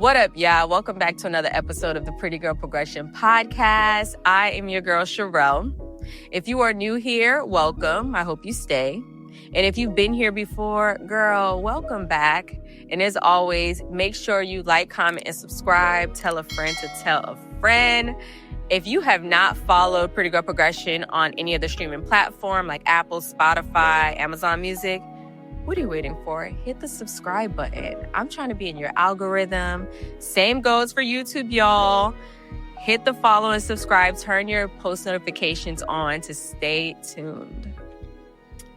What up, y'all? Welcome back to another episode of the Pretty Girl Progression Podcast. I am your girl, Sherelle. If you are new here, welcome. I hope you stay. And if you've been here before, girl, welcome back. And as always, make sure you like, comment, and subscribe. Tell a friend to tell a friend. If you have not followed Pretty Girl Progression on any of the streaming platform like Apple, Spotify, Amazon Music, what are you waiting for? Hit the subscribe button. I'm trying to be in your algorithm. Same goes for YouTube, y'all. Hit the follow and subscribe. Turn your post notifications on to stay tuned.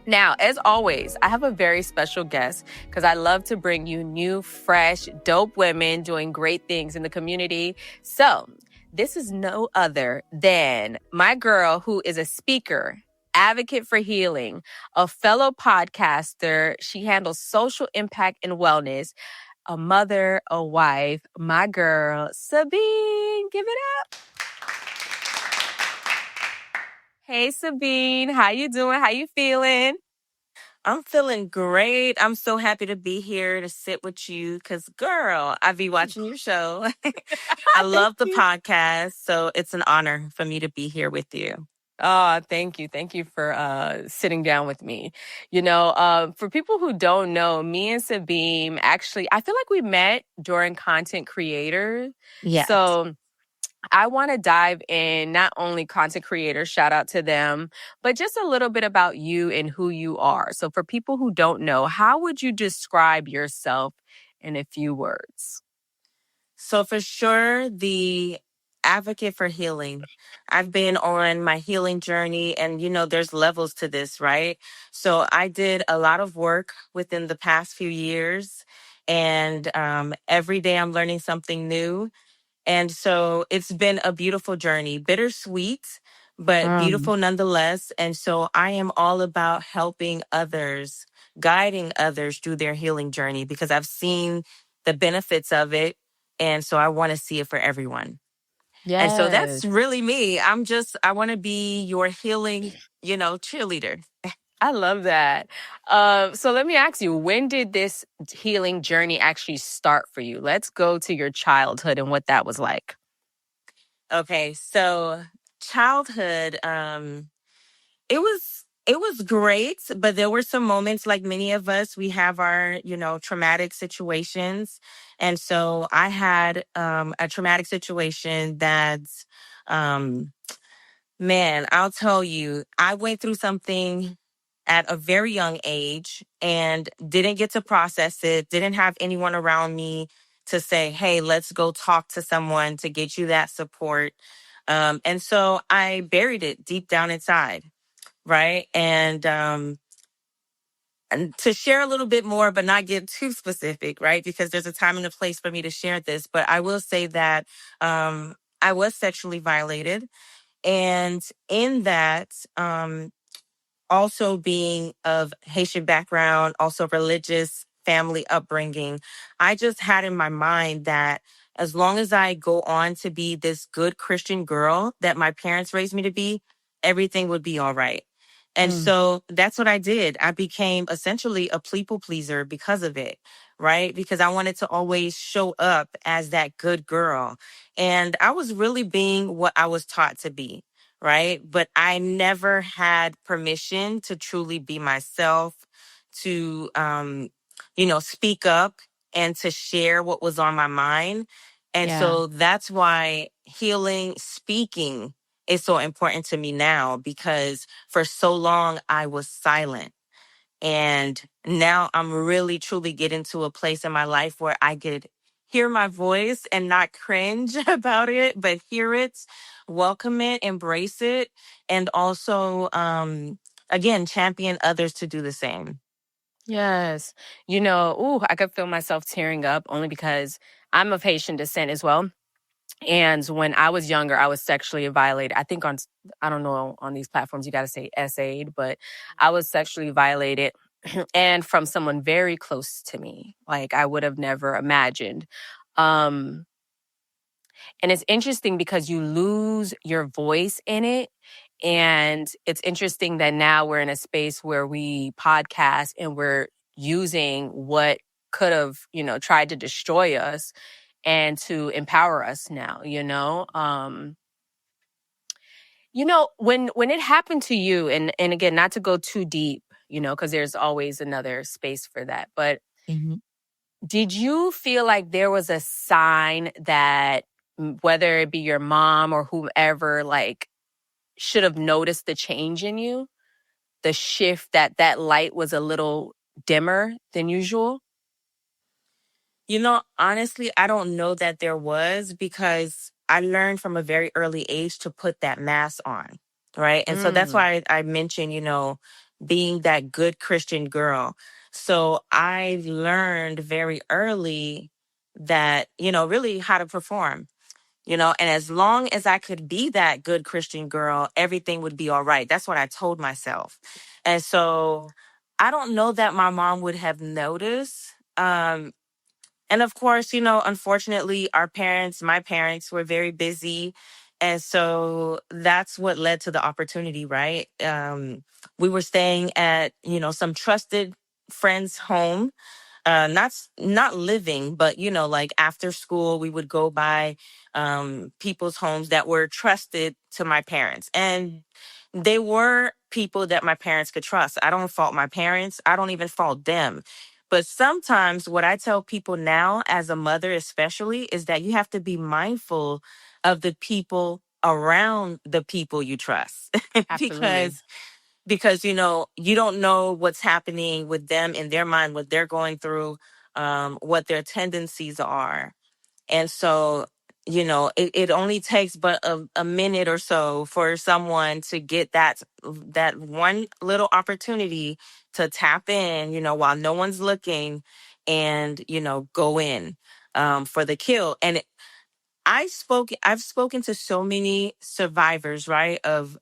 Now, as always, I have a very special guest because I love to bring you new, fresh, dope women doing great things in the community. So this is no other than my girl who is a speaker, advocate for healing, a fellow podcaster. She handles social impact and wellness, a mother, a wife, my girl, Sabine. Give it up. Hey, Sabine. How you doing? How you feeling? I'm feeling great. I'm so happy to be here to sit with you because, girl, I be watching your show. I love the podcast, so it's an honor for me to be here with you. Oh, thank you. Thank you for sitting down with me. You know, for people who don't know, me and Sabine, actually, I feel like we met during Content Creators. Yes. So I want to dive in, not only content creators, shout out to them, but just a little bit about you and who you are. So for people who don't know, how would you describe yourself in a few words? So for sure, the advocate for healing. I've been on my healing journey and, there's levels to this, right? So I did a lot of work within the past few years and every day I'm learning something new. And so it's been a beautiful journey, bittersweet, but beautiful nonetheless. And so I am all about helping others, guiding others through their healing journey because I've seen the benefits of it. And so I want to see it for everyone. Yes. And so that's really me. I want to be your healing, cheerleader. I love that. So let me ask you, when did this healing journey actually start for you? Let's go to your childhood and what that was like. Okay, so childhood, it was great, but there were some moments like many of us, we have our, traumatic situations. And so I had a traumatic situation that's man, I'll tell you, I went through something at a very young age and didn't get to process it, didn't have anyone around me to say, hey, let's go talk to someone to get you that support. And so I buried it deep down inside, right? And to share a little bit more, but not get too specific, right? Because there's a time and a place for me to share this. But I will say that I was sexually violated. And in that, also being of Haitian background, also religious family upbringing, I just had in my mind that as long as I go on to be this good Christian girl that my parents raised me to be, everything would be all right. And so that's what I did. I became essentially a people pleaser because of it, right? Because I wanted to always show up as that good girl. And I was really being what I was taught to be, right? But I never had permission to truly be myself, to, speak up and to share what was on my mind. And so that's why healing, speaking is so important to me now, because for so long I was silent. And now I'm really truly getting to a place in my life where I could hear my voice and not cringe about it, but hear it, welcome it, embrace it, and also, again, champion others to do the same. Yes. I could feel myself tearing up only because I'm of Haitian descent as well. And when I was younger, I was sexually violated. I think I don't know, on these platforms, you got to say SA'd, but I was sexually violated and from someone very close to me. Like I would have never imagined. And it's interesting because you lose your voice in it. And it's interesting that now we're in a space where we podcast and we're using what could have, tried to destroy us. and to empower us now, when it happened to you, and again, not to go too deep, because there's always another space for that, but Mhm. did you feel like there was a sign that whether it be your mom or whomever, like, should have noticed the change in you, the shift, that light was a little dimmer than usual? Honestly, I don't know that there was, because I learned from a very early age to put that mask on, right? And so that's Mm, why I mentioned, being that good Christian girl. So I learned very early that, really how to perform, and as long as I could be that good Christian girl, everything would be all right. That's what I told myself. And so I don't know that my mom would have noticed. And of course, unfortunately, my parents were very busy. And so that's what led to the opportunity, right? We were staying at, some trusted friend's home, not living, but like after school we would go by people's homes that were trusted to my parents, and they were people that my parents could trust. I don't fault my parents, I don't even fault them. But sometimes what I tell people now as a mother especially is that you have to be mindful of the people around the people you trust. absolutely. because you don't know what's happening with them in their mind, what they're going through, what their tendencies are. And so it only takes but a minute or so for someone to get that one little opportunity to tap in, while no one's looking, and go in for the kill. And I've spoken to so many survivors, right, of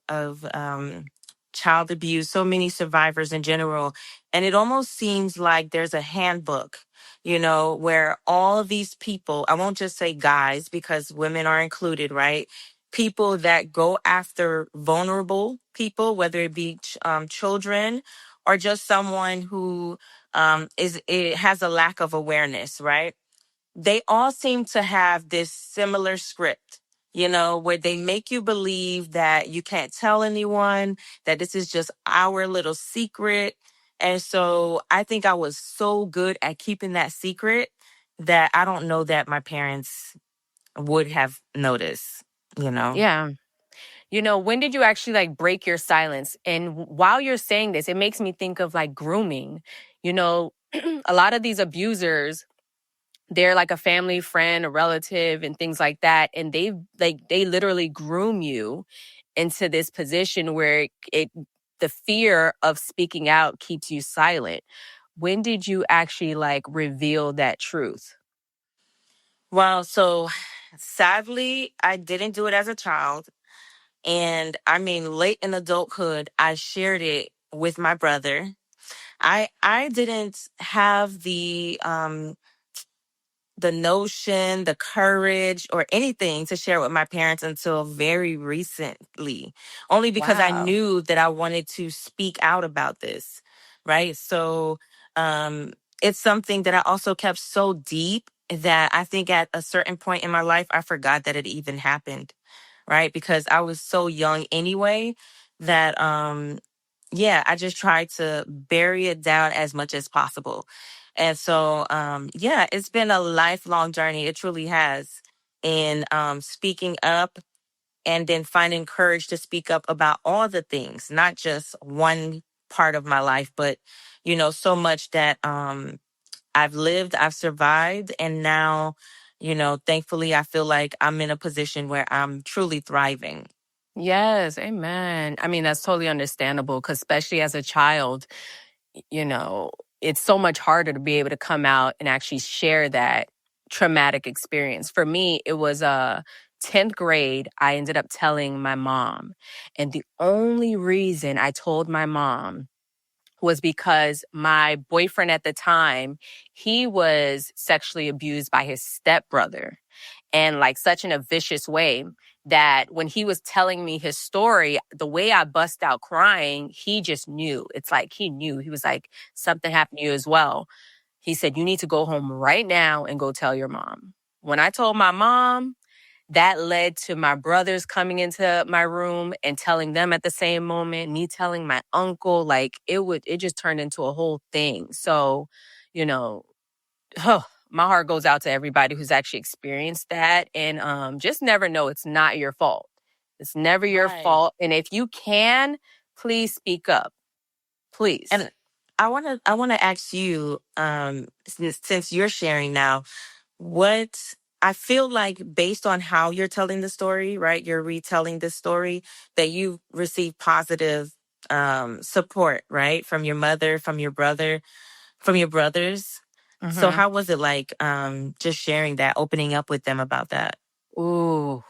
child abuse, so many survivors in general. And it almost seems like there's a handbook, where all of these people, I won't just say guys because women are included, right? People that go after vulnerable people, whether it be children or just someone who it has a lack of awareness, right? They all seem to have this similar script, where they make you believe that you can't tell anyone, that this is just our little secret. And so I think I was so good at keeping that secret that I don't know that my parents would have noticed, you know? Yeah. When did you actually like break your silence? And while you're saying this, it makes me think of like grooming. You know, a lot of these abusers, they're like a family friend, a relative, and things like that. And they literally groom you into this position where the fear of speaking out keeps you silent. When did you actually like reveal that truth? Well, so sadly, I didn't do it as a child. And I mean, late in adulthood, I shared it with my brother. I didn't have the notion, the courage, or anything to share with my parents until very recently, only because I Wow. knew that I wanted to speak out about this, right? So um, it's something that I also kept so deep that I think at a certain point in my life, I forgot that it even happened, right? Because I was so young anyway that yeah, I just tried to bury it down as much as possible. And so, yeah, it's been a lifelong journey. It truly has. In speaking up and then finding courage to speak up about all the things, not just one part of my life, but, so much that I've lived, I've survived. And now, thankfully, I feel like I'm in a position where I'm truly thriving. Yes, amen. I mean, that's totally understandable because, especially as a child, you know, it's so much harder to be able to come out and actually share that traumatic experience. For me, it was 10th grade. I ended up telling my mom. And the only reason I told my mom was because my boyfriend at the time, he was sexually abused by his stepbrother, and like such in a vicious way that when he was telling me his story, the way I bust out crying, he just knew. It's like he knew. He was like, something happened to you as well. He said, you need to go home right now and go tell your mom. When I told my mom, that led to my brothers coming into my room and telling them at the same moment, me telling my uncle, like it just turned into a whole thing. So, you know, my heart goes out to everybody who's actually experienced that. And just never know it's not your fault. It's never your Right. fault. And if you can, please speak up. Please. And I wanna ask you, since you're sharing now, what I feel like based on how you're telling the story, right? You're retelling this story that you received positive support, right? From your mother, from your brother, from your brothers. So Hmm. how was it like just sharing that, opening up with them about that? Ooh,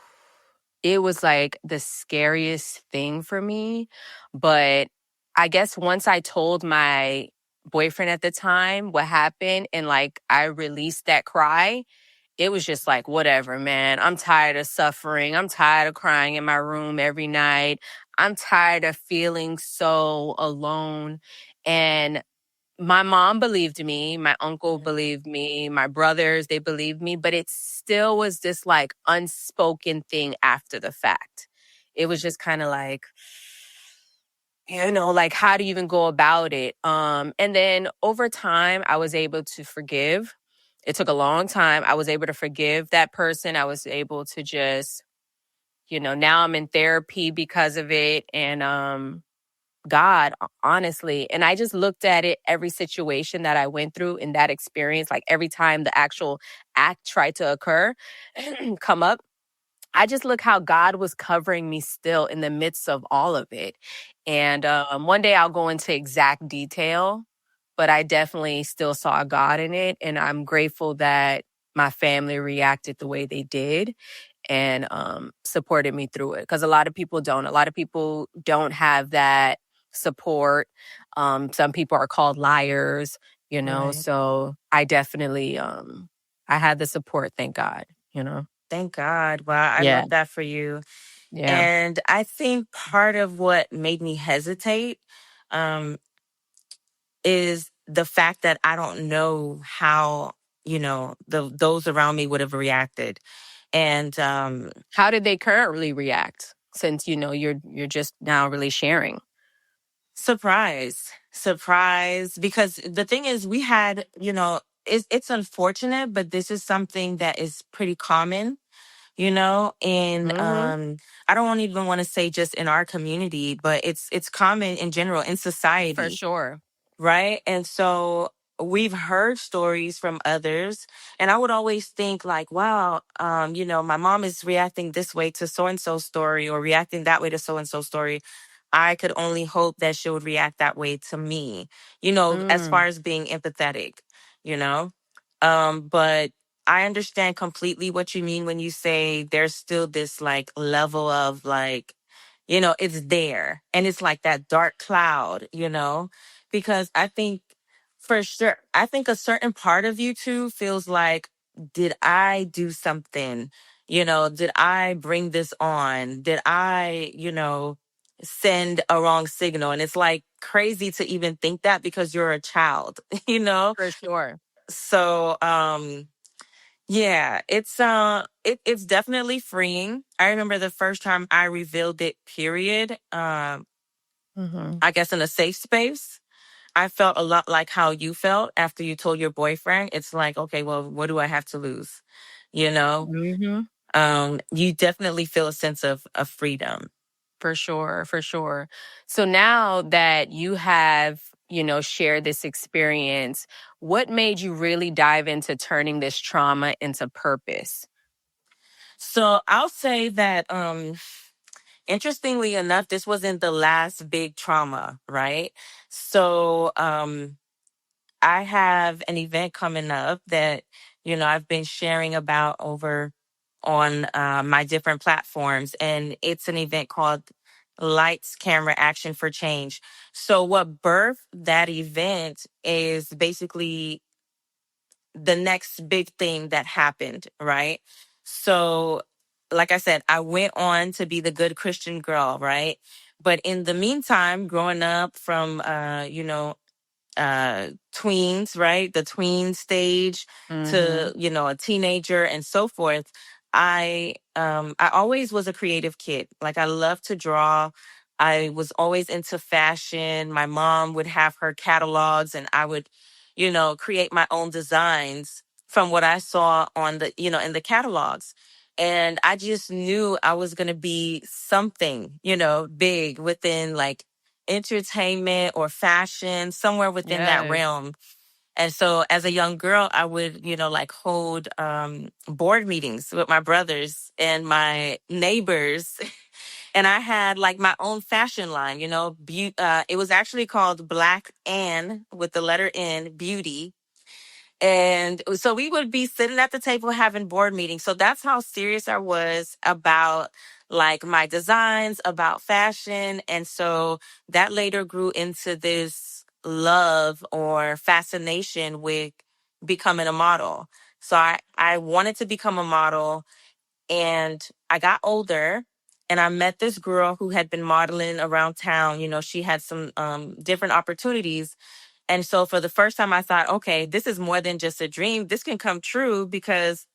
it was like the scariest thing for me. But I guess once I told my boyfriend at the time what happened and like I released that cry, it was just like, whatever, man. I'm tired of suffering. I'm tired of crying in my room every night. I'm tired of feeling so alone. And my mom believed me, my uncle Mhm. believed me, my brothers, they believed me, but it still was this like unspoken thing after the fact. It was just kind of like, like how do you even go about it? And then over time I was able to forgive. It took a long time. I was able to forgive that person. I was able to just, now I'm in therapy because of it. And God, honestly. And I just looked at it, every situation that I went through in that experience, like every time the actual act tried to occur, come up, I just look how God was covering me still in the midst of all of it. And one day I'll go into exact detail, but I definitely still saw God in it. And I'm grateful that my family reacted the way they did and supported me through it. Because a lot of people don't. A lot of people don't have that support. Some people are called liars, Right. So I definitely, I had the support, thank God, Thank God. Wow, I Yeah. love that for you. Yeah. And I think part of what made me hesitate um, is the fact that I don't know how, those around me would have reacted. And How did they currently react since you're just now really sharing? surprise, because the thing is, we had, it's unfortunate, but this is something that is pretty common, and Mhm. I don't even want to say just in our community, but it's common in general in For society. sure. Right. And so we've heard stories from others. And I would always think, like, wow, my mom is reacting this way to so and so story or reacting that way to so and so story. I could only hope that she would react that way to me, as Mm, far as being empathetic, you know? But I understand completely what you mean when you say there's still this like level of like, it's there and it's like that dark cloud, because I think for sure, I think a certain part of you too feels like, did I do something? Did I bring this on? Did I, send a wrong signal? And it's like crazy to even think that because you're a child, you know? for sure. So, yeah, it's definitely freeing. I remember the first time I revealed it, period. Mhm. I guess in a safe space. I felt a lot like how you felt after you told your boyfriend. It's like, okay, well, what do I have to lose? You know, Mhm. you definitely feel a sense of freedom. For sure, for sure. So now that you have, shared this experience, what made you really dive into turning this trauma into purpose? So I'll say that, interestingly enough, this wasn't the last big trauma, right? So, I have an event coming up that, I've been sharing about over on my different platforms. And it's an event called Lights, Camera, Action for Change. So, what birthed that event is basically the next big thing that happened, right? So, like I said, I went on to be the good Christian girl, right? But in the meantime, growing up from, tweens, right? The tween stage Mm-hmm. to, a teenager and so forth. I always was a creative kid. Like I love to draw. I was always into fashion. My mom would have her catalogs and I would, create my own designs from what I saw on the, in the catalogs. And I just knew I was going to be something, big within like entertainment or fashion, somewhere within that Yes. realm. And so as a young girl, I would, like hold board meetings with my brothers and my neighbors. And I had like my own fashion line, it was actually called Black Ann with the letter N, Beauty. And so we would be sitting at the table having board meetings. So that's how serious I was about like my designs, about fashion. And so that later grew into this love or fascination with becoming a model. So I wanted to become a model and I got older and I met this girl who had been modeling around town. She had some different opportunities, and so for the first time, I thought, okay, this is more than just a dream. This can come true because,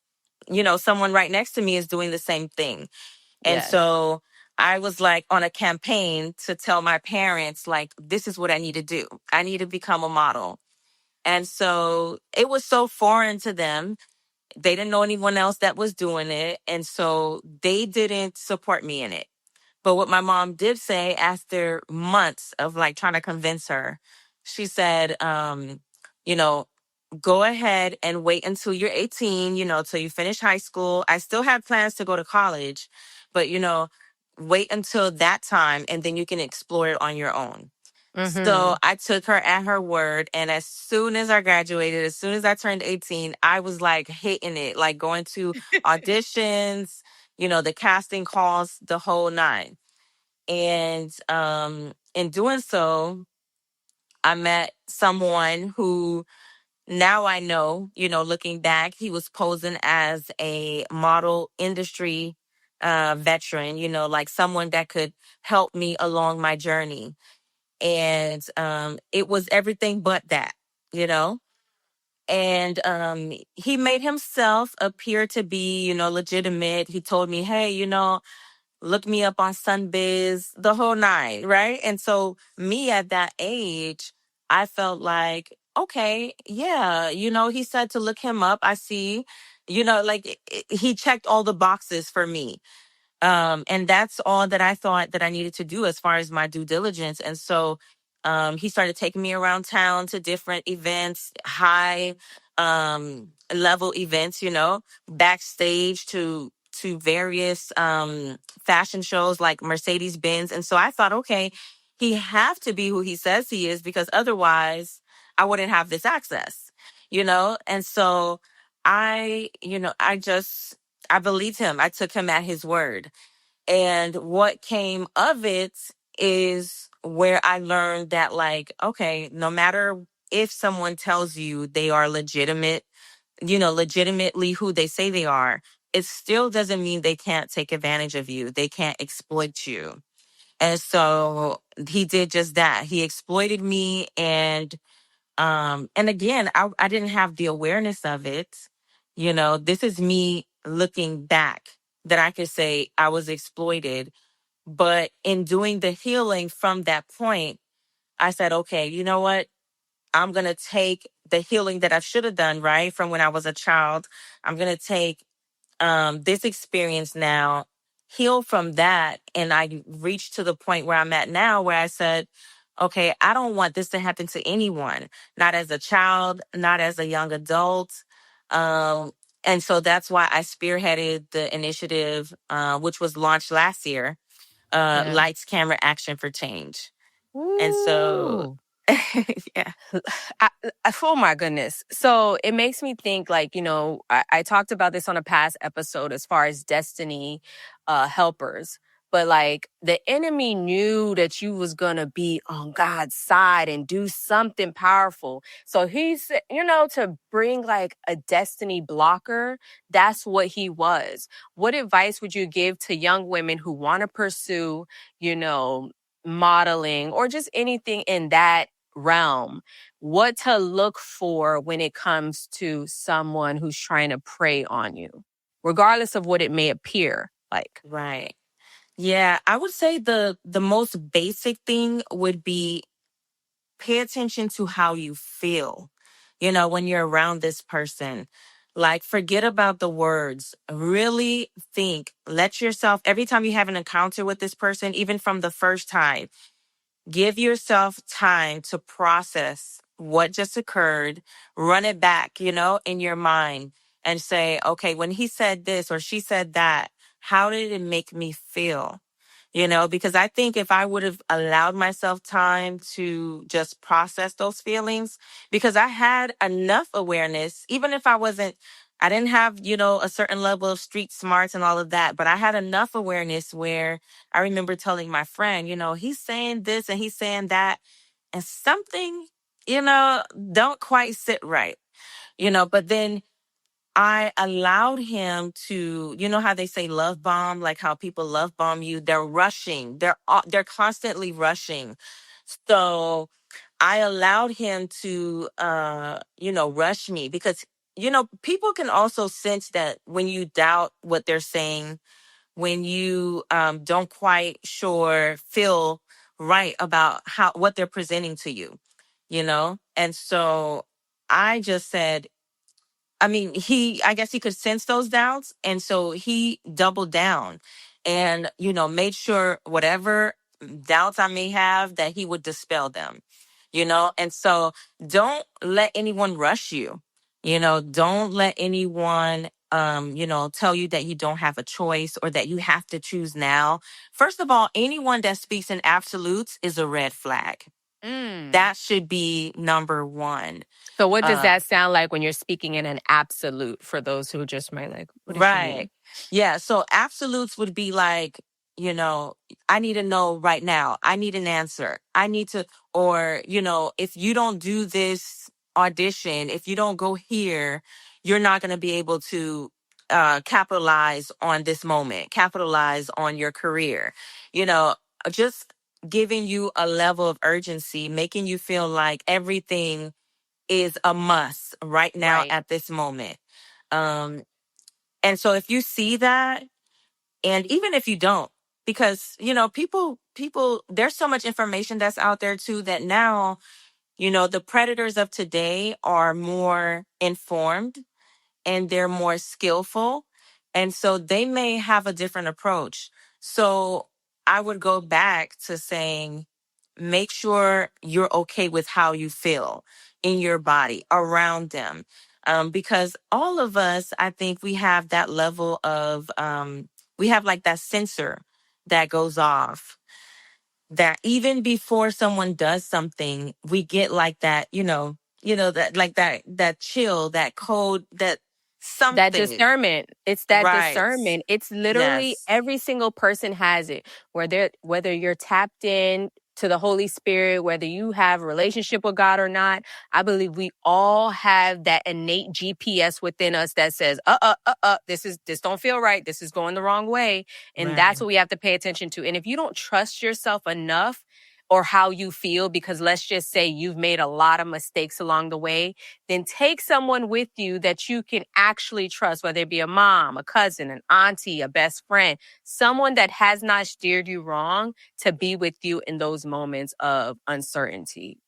someone right next to me is doing the same thing. And Yes. so I was like on a campaign to tell my parents, like, this is what I need to do. I need to become a model. And so it was so foreign to them. They didn't know anyone else that was doing it. And so they didn't support me in it. But what my mom did say after months of like trying to convince her, she said, you know, go ahead and wait until you're 18, till you finish high school. I still had plans to go to college, but, wait until that time and then you can explore it on your own. Mm-hmm. So I took her at her word. And as soon as I graduated, as soon as I turned 18, I was like hitting it, like going to auditions, the casting calls, the whole nine. And in doing so, I met someone who now I know, looking back, he was posing as a model industry veteran, like someone that could help me along my journey. And it was everything but that, you know? And he made himself appear to be, legitimate. He told me, hey, look me up on Sunbiz, the whole nine, right? And so me at that age, I felt like, okay, yeah, he said to look him up. I see, like he checked all the boxes for me. And that's all that I thought that I needed to do as far as my due diligence. And so he started taking me around town to different events, high level events, backstage to various fashion shows like Mercedes Benz. And so I thought, okay, he have to be who he says he is because otherwise I wouldn't have this access, And so I believed him. I took him at his word. And what came of it is where I learned that, like, okay, no matter if someone tells you they are legitimate, legitimately who they say they are, it still doesn't mean they can't take advantage of you. They can't exploit you. And so he did just that. He exploited me. And again, I didn't have the awareness of it. This is me looking back that I could say I was exploited. But in doing the healing from that point, I said, okay, you know what? I'm going to take the healing that I should have done, right? From when I was a child. I'm going to take this experience now, heal from that. And I reached to the point where I'm at now where I said, okay, I don't want this to happen to anyone, not as a child, not as a young adult. Um, and so that's why I spearheaded the initiative, which was launched last year, Yeah. Lights, Camera, Action for Change. And so, Ooh. yeah. Oh my goodness. So it makes me think like, I talked about this on a past episode as far as destiny helpers. But like the enemy knew that you was gonna be on God's side and do something powerful. So he's, to bring like a destiny blocker, that's what he was. What advice would you give to young women who want to pursue, modeling or just anything in that realm, what to look for when it comes to someone who's trying to prey on you, regardless of what it may appear like. Right. Yeah, I would say the most basic thing would be pay attention to how you feel. When you're around this person, like forget about the words. Really think, let yourself every time you have an encounter with this person, even from the first time, give yourself time to process what just occurred, run it back, in your mind and say, okay, when he said this or she said that, how did it make me feel? Because I think if I would have allowed myself time to just process those feelings, because I had enough awareness, even if I didn't have, a certain level of street smarts and all of that, but I had enough awareness where I remember telling my friend, he's saying this and he's saying that, and something, don't quite sit right, but then I allowed him to, how they say love bomb, like how people love bomb you. They're rushing. They're constantly rushing. So I allowed him to, rush me because, people can also sense that when you doubt what they're saying, when you don't quite feel right about what they're presenting to you, And so I just said, I mean, I guess he could sense those doubts. And so he doubled down and, made sure whatever doubts I may have that he would dispel them, And so don't let anyone rush you, don't let anyone, tell you that you don't have a choice or that you have to choose now. First of all, anyone that speaks in absolutes is a red flag. That should be number one. So what does that sound like when you're speaking in an absolute for those who just might like, what does she mean? Right. Yeah. So absolutes would be like, I need to know right now. I need an answer. I need to, or, if you don't do this audition, if you don't go here, you're not going to be able to capitalize on this moment, capitalize on your career, just giving you a level of urgency, making you feel like everything is a must right now Right. at this moment. Um, and so if you see that, and even if you don't, because, people, there's so much information that's out there too, that now, the predators of today are more informed and they're more skillful. And so they may have a different approach. So I would go back to saying, make sure you're okay with how you feel in your body around them. Because all of us, I think we have that level of, we have like that sensor that goes off, that even before someone does something, we get like that, that like that chill, that code, that something. That discernment. It's that Right. discernment. It's literally Yes. every single person has it. Whether you're tapped in to the Holy Spirit, whether you have a relationship with God or not, I believe we all have that innate GPS within us that says, this don't feel right. This is going the wrong way. And that's Right. what we have to pay attention to. And if you don't trust yourself enough or how you feel, because let's just say you've made a lot of mistakes along the way, then take someone with you that you can actually trust, whether it be a mom, a cousin, an auntie, a best friend, someone that has not steered you wrong, to be with you in those moments of uncertainty,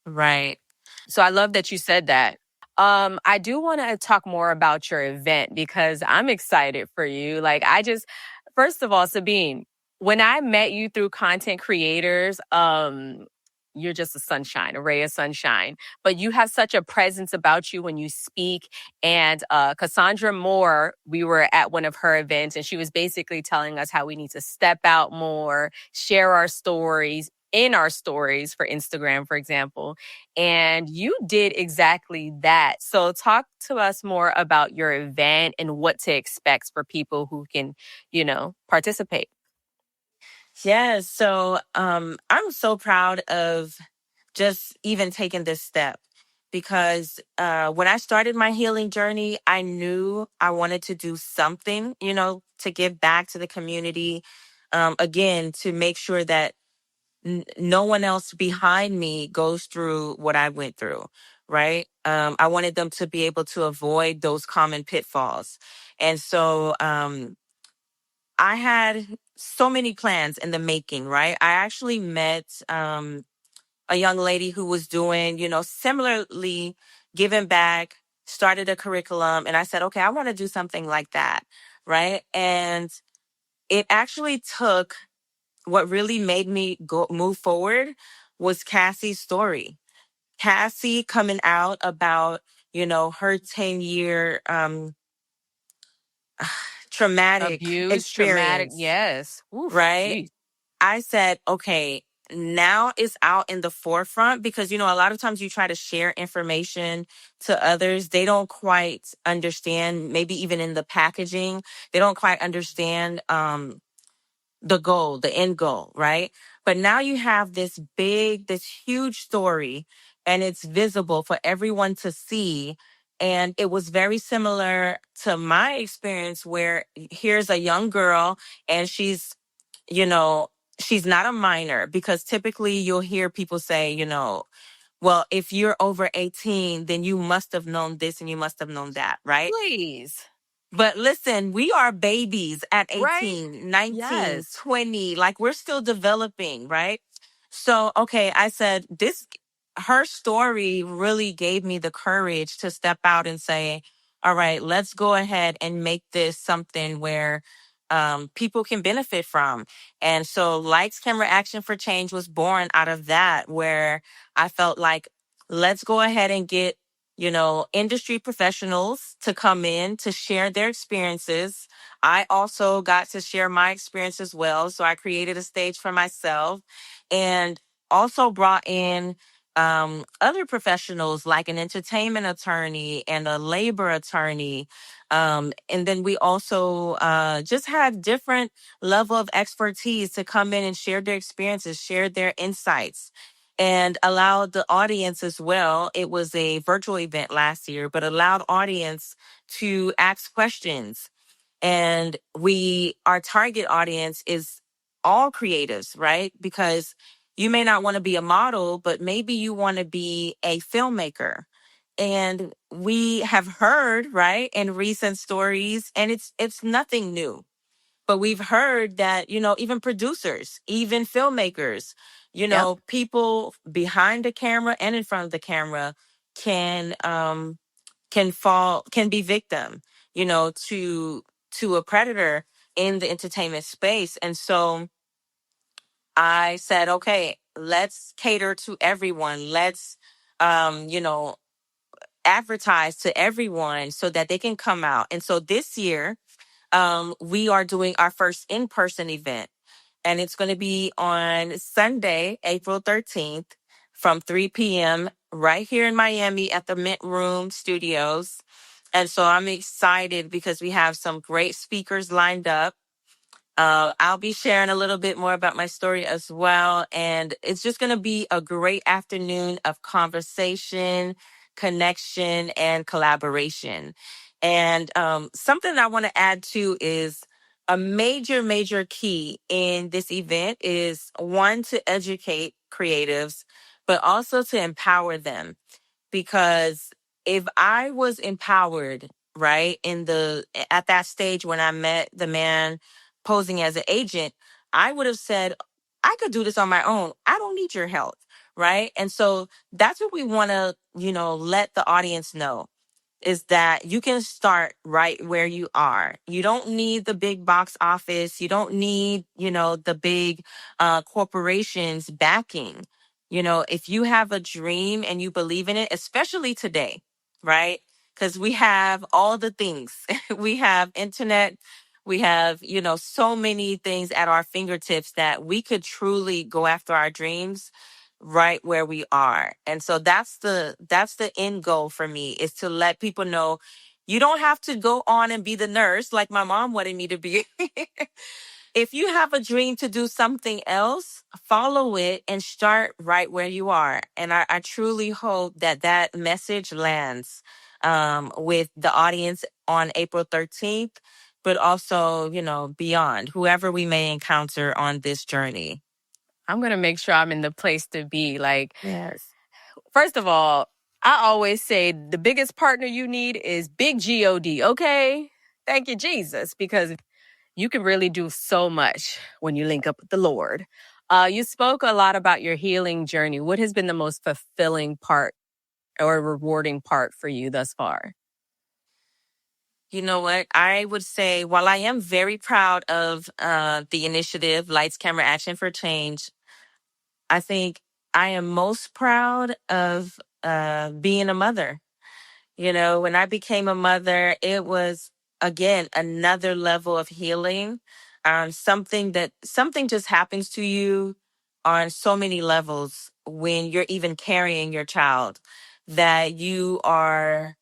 Right. So I love that you said that. I do want to talk more about your event because I'm excited for you. First of all, Sabine, when I met you through content creators, you're just a sunshine, a ray of sunshine. But you have such a presence about you when you speak. And Cassandra Moore, we were at one of her events, and she was basically telling us how we need to step out more, share our stories in our stories for Instagram, for example. And you did exactly that. So talk to us more about your event and what to expect for people who can, participate. Yes. So I'm so proud of just even taking this step, because when I started my healing journey, I knew I wanted to do something, to give back to the community. Again, to make sure that no one else behind me goes through what I went through, right? I wanted them to be able to avoid those common pitfalls. And so I had so many plans in the making, right? I actually met a young lady who was doing, similarly giving back, started a curriculum. And I said, okay, I want to do something like that, right? And it actually took, what really made me go move forward was Cassie's story. Cassie coming out about, her 10-year traumatic Abuse, traumatic. experience, Yes. Oof. right? Jeez. I said, okay, now it's out in the forefront because, a lot of times you try to share information to others. They don't quite understand, maybe even in the packaging, they don't quite understand the goal, the end goal, right? But now you have this huge story, and it's visible for everyone to see. And it was very similar to my experience where here's a young girl and you know, she's not a minor, because typically you'll hear people say, well, if you're over 18, then you must have known this and you must have known that, right? Please. But listen, we are babies at Right? 18, 19, Yes. 20. Like, we're still developing, right? So, okay, I said, her story really gave me the courage to step out and say, all right, let's go ahead and make this something where people can benefit from. And so Lights, Camera, Action for Change was born out of that, where I felt like, let's go ahead and get industry professionals to come in to share their experiences. I also got to share my experience as well. So I created a stage for myself and also brought in other professionals like an entertainment attorney and a labor attorney. And then we also just had different level of expertise to come in and share their experiences, share their insights, and allowed the audience as well. It was a virtual event last year, but allowed audience to ask questions. And our target audience is all creatives, right? Because you may not want to be a model, but maybe you want to be a filmmaker. And we have heard, right, in recent stories, and it's nothing new, but we've heard that, even producers, even filmmakers, Yep. people behind the camera and in front of the camera can be victim, to a predator in the entertainment space. And so I said, okay, let's cater to everyone. Let's, advertise to everyone so that they can come out. And so this year, we are doing our first in-person event, and it's going to be on Sunday, April 13th from 3 p.m. right here in Miami at the Mint Room Studios. And so I'm excited because we have some great speakers lined up. I'll be sharing a little bit more about my story as well. And it's just going to be a great afternoon of conversation, connection, and collaboration. And something I want to add to is a major, major key in this event is, one, to educate creatives, but also to empower them. Because if I was empowered, right, at that stage when I met the man posing as an agent, I would have said, I could do this on my own. I don't need your help, right? And so that's what we want to, let the audience know, is that you can start right where you are. You don't need the big box office. You don't need, the big corporations backing. If you have a dream and you believe in it, especially today, right? Because we have all the things. We have internet. We have, so many things at our fingertips that we could truly go after our dreams right where we are. And so that's the end goal for me, is to let people know you don't have to go on and be the nurse like my mom wanted me to be. If you have a dream to do something else, follow it and start right where you are. And I truly hope that that message lands with the audience on April 13th, but also, beyond, whoever we may encounter on this journey. I'm going to make sure I'm in the place to be. Like, Yes. first of all, I always say the biggest partner you need is big God, okay? Thank you, Jesus, because you can really do so much when you link up with the Lord. You spoke a lot about your healing journey. What has been the most fulfilling part or rewarding part for you thus far? You know what? I would say, while I am very proud of the initiative, Lights, Camera, Action for Change, I think I am most proud of being a mother. You know, when I became a mother, it was again another level of healing. Something just happens to you on so many levels when you're even carrying your child, that you are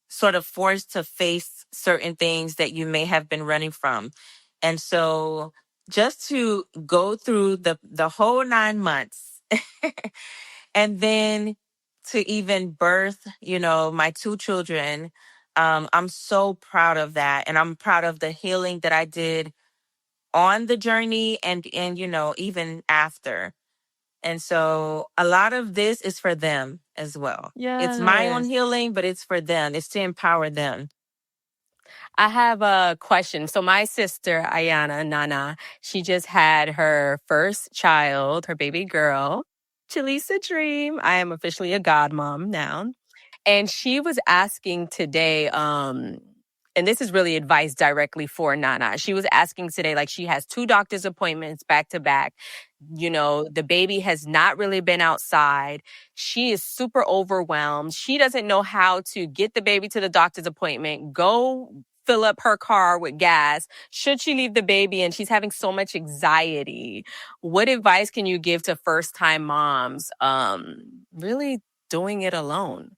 sort of forced to face certain things that you may have been running from. And so just to go through the whole 9 months and then to even birth, my two children, I'm so proud of that. And I'm proud of the healing that I did on the journey and even after. And so a lot of this is for them as well. It's my own Yes. healing, but it's for them. It's to empower them. I have a question. So my sister, Ayana Nana, she just had her first child, her baby girl, Chalisa Dream. I am officially a godmom now. And she was asking today, and this is really advice directly for Nana. She was asking today, like she has two doctor's appointments back to back. The baby has not really been outside. She is super overwhelmed. She doesn't know how to get the baby to the doctor's appointment, go fill up her car with gas. Should she leave the baby? And she's having so much anxiety. What advice can you give to first time moms, really doing it alone?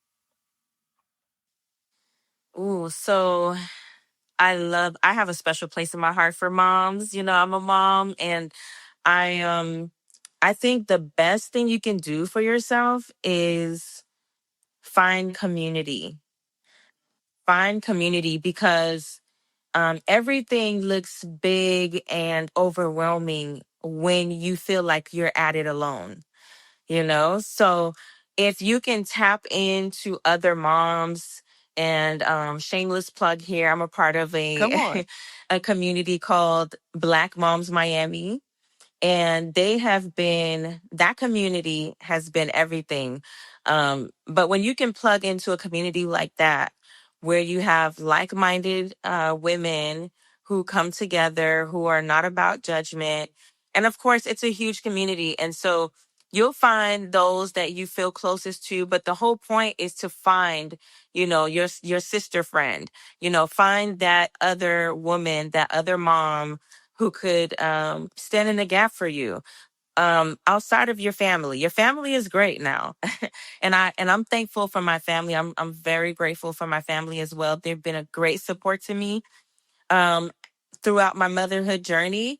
Ooh, so I have a special place in my heart for moms. I'm a mom, and I think the best thing you can do for yourself is find community. Find community, because everything looks big and overwhelming when you feel like you're at it alone. So if you can tap into other moms, and shameless plug here, I'm a part of Come on. a community called Black Moms Miami, and that community has been everything. But when you can plug into a community like that, where you have like-minded women who come together, who are not about judgment, and of course it's a huge community, and so you'll find those that you feel closest to, but the whole point is to find, your sister friend, find that other woman, that other mom who could stand in the gap for you, outside of your family. Your family is great now. And I'm thankful for my family. I'm very grateful for my family as well. They've been a great support to me um throughout my motherhood journey.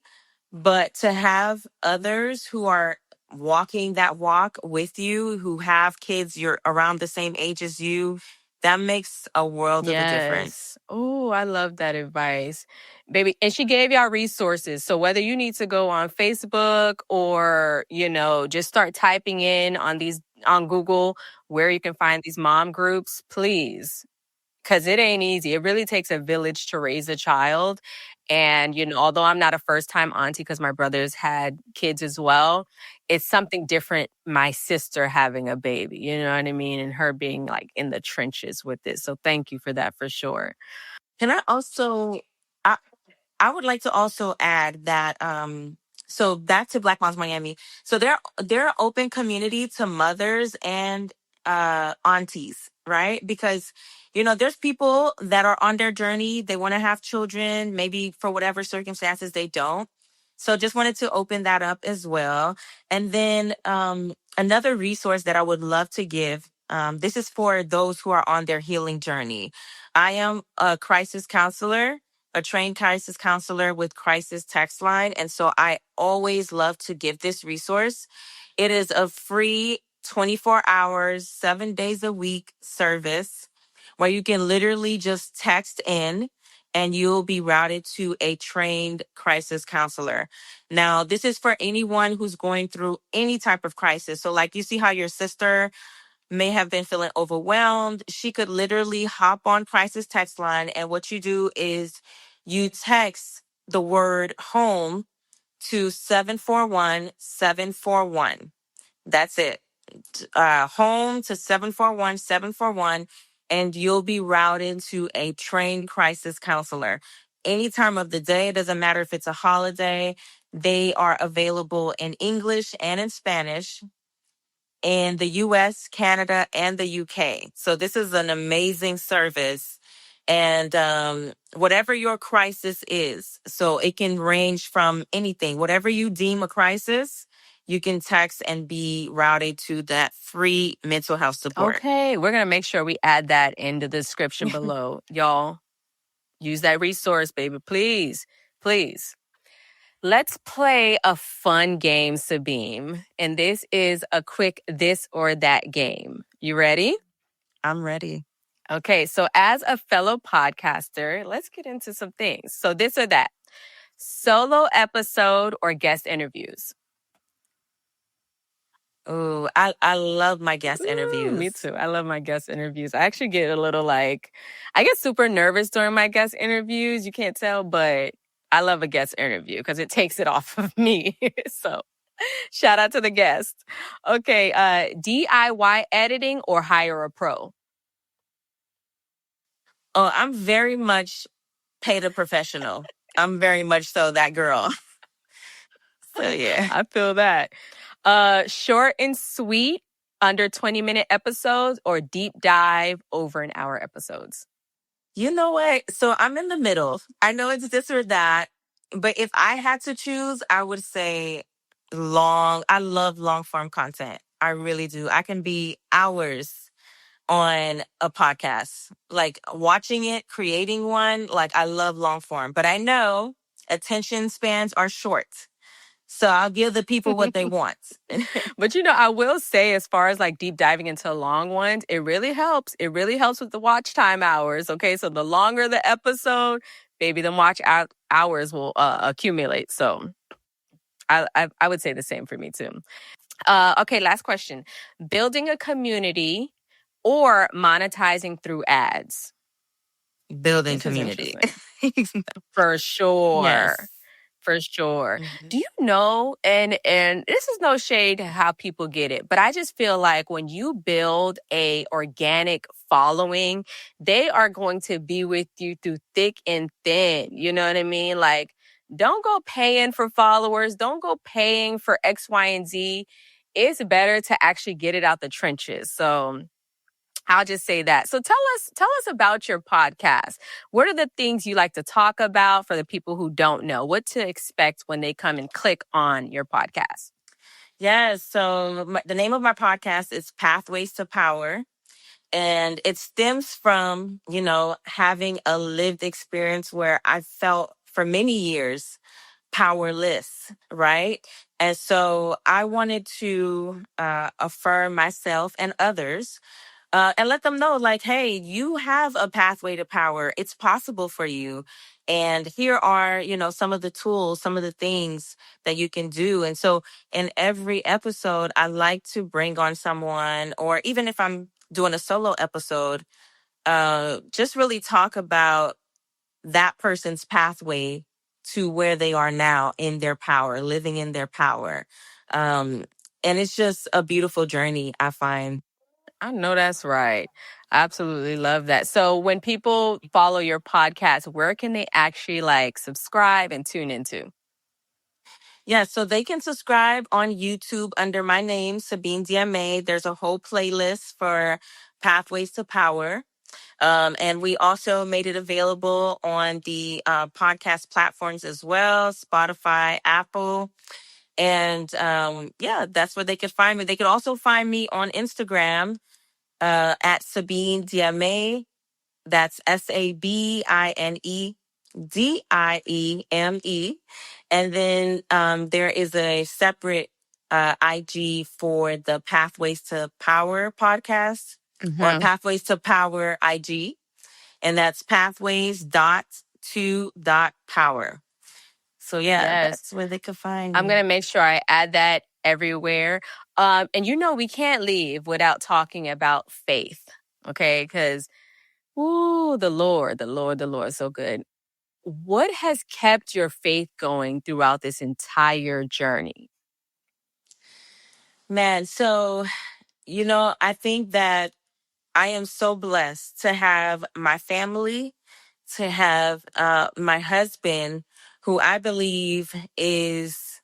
But to have others who are walking that walk with you, who have kids you're around the same age as you, that makes a world of a difference. Yes. Oh, I love that advice. Baby. And she gave y'all resources. So whether you need to go on Facebook or, just start typing in on Google where you can find these mom groups, please. Because it ain't easy. It really takes a village to raise a child. And, although I'm not a first time auntie because my brothers had kids as well, it's something different. My sister having a baby, you know what I mean? And her being like in the trenches with it. So thank you for that for sure. Can I also I, I would like to also add that so back to Black Moms Miami. So they're an open community to mothers and aunties, right? Because there's people that are on their journey, they want to have children, maybe for whatever circumstances they don't. So just wanted to open that up as well. And then another resource that I would love to give, this is for those who are on their healing journey. I am a crisis counselor, a trained crisis counselor with Crisis Text Line. And so I always love to give this resource. It is a free 24 hours, 7 days a week service where you can literally just text in and you'll be routed to a trained crisis counselor. Now, this is for anyone who's going through any type of crisis. So, like, you see how your sister may have been feeling overwhelmed. She could literally hop on crisis text line, and what you do is you text the word home to 741-741. That's it. Home to 741-741, and you'll be routed to a trained crisis counselor. Any time of the day, it doesn't matter if it's a holiday, they are available in English and in Spanish in the US, Canada, and the UK. So this is an amazing service. And whatever your crisis is, so it can range from anything, whatever you deem a crisis, you can text and be routed to that free mental health support. Okay, we're going to make sure we add that in the description below. Y'all, use that resource, baby. Please, please. Let's play a fun game, Sabine. And this is a quick this or that game. You ready? I'm ready. Okay, so as a fellow podcaster, let's get into some things. So this or that, solo episode or guest interviews? Oh, I love my guest interviews. Me too. I love my guest interviews. I actually get a little I get super nervous during my guest interviews. You can't tell, but I love a guest interview because it takes it off of me. So shout out to the guest. Okay, DIY editing or hire a pro? Oh, I'm very much paid a professional. I'm very much so that girl. So yeah. I feel that. Short and sweet, under 20-minute episodes or deep dive over an hour episodes? You know what? So I'm in the middle. I know it's this or that, but if I had to choose, I would say long. I love long form content. I really do. I can be hours on a podcast, like watching it, creating one. Like I love long form, but I know attention spans are short. So I'll give the people what they want. But I will say, as far as like deep diving into long ones, it really helps. It really helps with the watch time hours. Okay, so the longer the episode, baby, the hours will accumulate. So I would say the same for me too. Okay, last question: building a community or monetizing through ads? Building community. For sure. Yes. For sure. Mm-hmm. Do you know, and this is no shade to how people get it, but I just feel like when you build a organic following, they are going to be with you through thick and thin. You know what I mean? Like, don't go paying for followers. Don't go paying for X, Y, and Z. It's better to actually get it out the trenches. So I'll just say that. So tell us about your podcast. What are the things you like to talk about for the people who don't know? What to expect when they come and click on your podcast? Yes. So the name of my podcast is Pathways to Power. And it stems from, having a lived experience where I felt for many years powerless, right? And so I wanted to affirm myself and others and let them know, like, hey, you have a pathway to power. It's possible for you. And here are, some of the tools, some of the things that you can do. And so in every episode, I like to bring on someone, or even if I'm doing a solo episode, just really talk about that person's pathway to where they are now in their power, living in their power. And it's just a beautiful journey, I find. I know that's right. Absolutely love that. So when people follow your podcast, where can they actually subscribe and tune into? Yeah, so they can subscribe on YouTube under my name, Sabine Dieme. There's a whole playlist for Pathways to Power. And we also made it available on the podcast platforms as well, Spotify, Apple. And that's where they could find me. They could also find me on Instagram at Sabine Dieme. That's SabineDieme. And then there is a separate IG for the Pathways to Power podcast or Pathways to Power IG. And that's pathways 2.power. So yeah, Yes. that's where they could find I'm me. going to make sure I add that everywhere. And we can't leave without talking about faith. Okay. Because, the Lord, the Lord, the Lord, so good. What has kept your faith going throughout this entire journey? Man, so, I think that I am so blessed to have my family, to have my husband, who I believe is,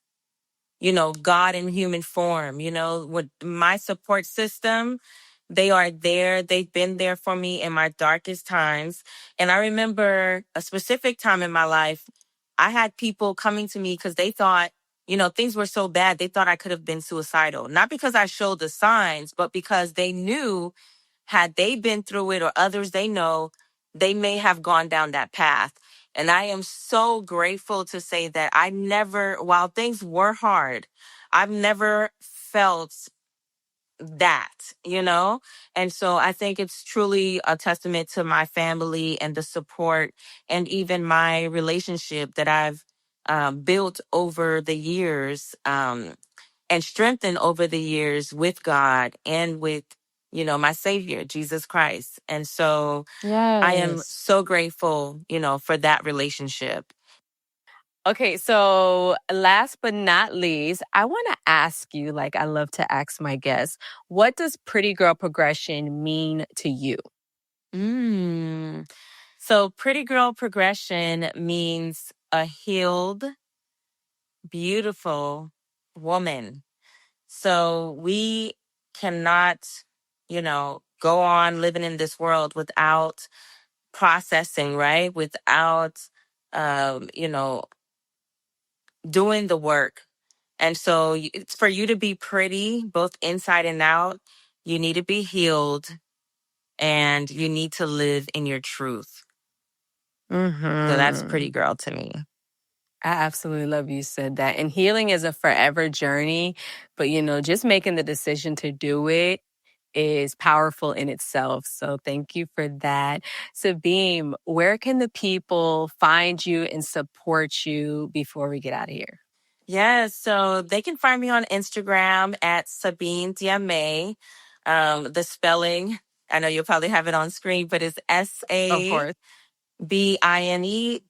God in human form. With my support system, they are there. They've been there for me in my darkest times. And I remember a specific time in my life, I had people coming to me because they thought, things were so bad. They thought I could have been suicidal. Not because I showed the signs, but because they knew, had they been through it or others they know, they may have gone down that path. And I am so grateful to say that I never, while things were hard, I've never felt that. And so I think it's truly a testament to my family and the support and even my relationship that I've built over the years, and strengthened over the years with God and with, my Savior, Jesus Christ. And so I am Yes. so grateful, for that relationship. Okay, so last but not least, I want to ask you, like I love to ask my guests, what does pretty girl progression mean to you? So pretty girl progression means a healed, beautiful woman. So we cannot, go on living in this world without processing, right? Without, doing the work. And so it's for you to be pretty, both inside and out. You need to be healed and you need to live in your truth. So that's pretty Mm-hmm. girl to me. I absolutely love you said that. And healing is a forever journey, but just making the decision to do it is powerful in itself. So thank you for that. Sabine, where can the people find you and support you before we get out of here? Yes, so they can find me on Instagram at Sabine Dieme. The spelling, I know you'll probably have it on screen, but it's Of course. SABINEDIEME.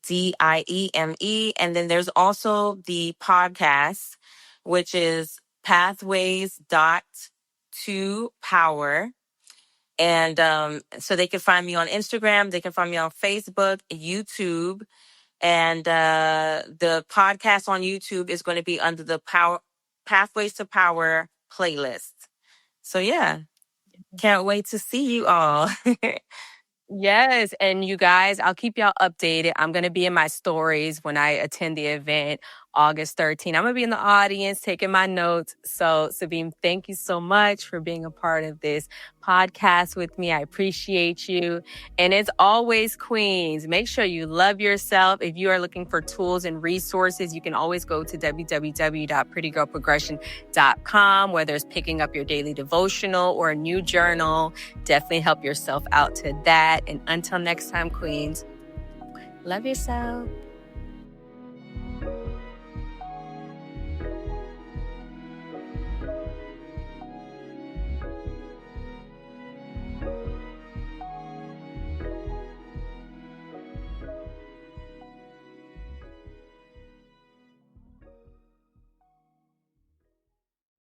And then there's also the podcast, which is Pathways dot to Power. And so they can find me on Instagram. They can find me on Facebook, YouTube. And the podcast on YouTube is going to be under the Pathways to Power playlist. So yeah, can't wait to see you all. Yes. And you guys, I'll keep y'all updated. I'm going to be in my stories when I attend the event August 13th. I'm going to be in the audience taking my notes. So, Sabine, thank you so much for being a part of this podcast with me. I appreciate you. And as always, Queens, make sure you love yourself. If you are looking for tools and resources, you can always go to www.prettygirlprogression.com, whether it's picking up your daily devotional or a new journal. Definitely help yourself out to that. And until next time, Queens, love yourself.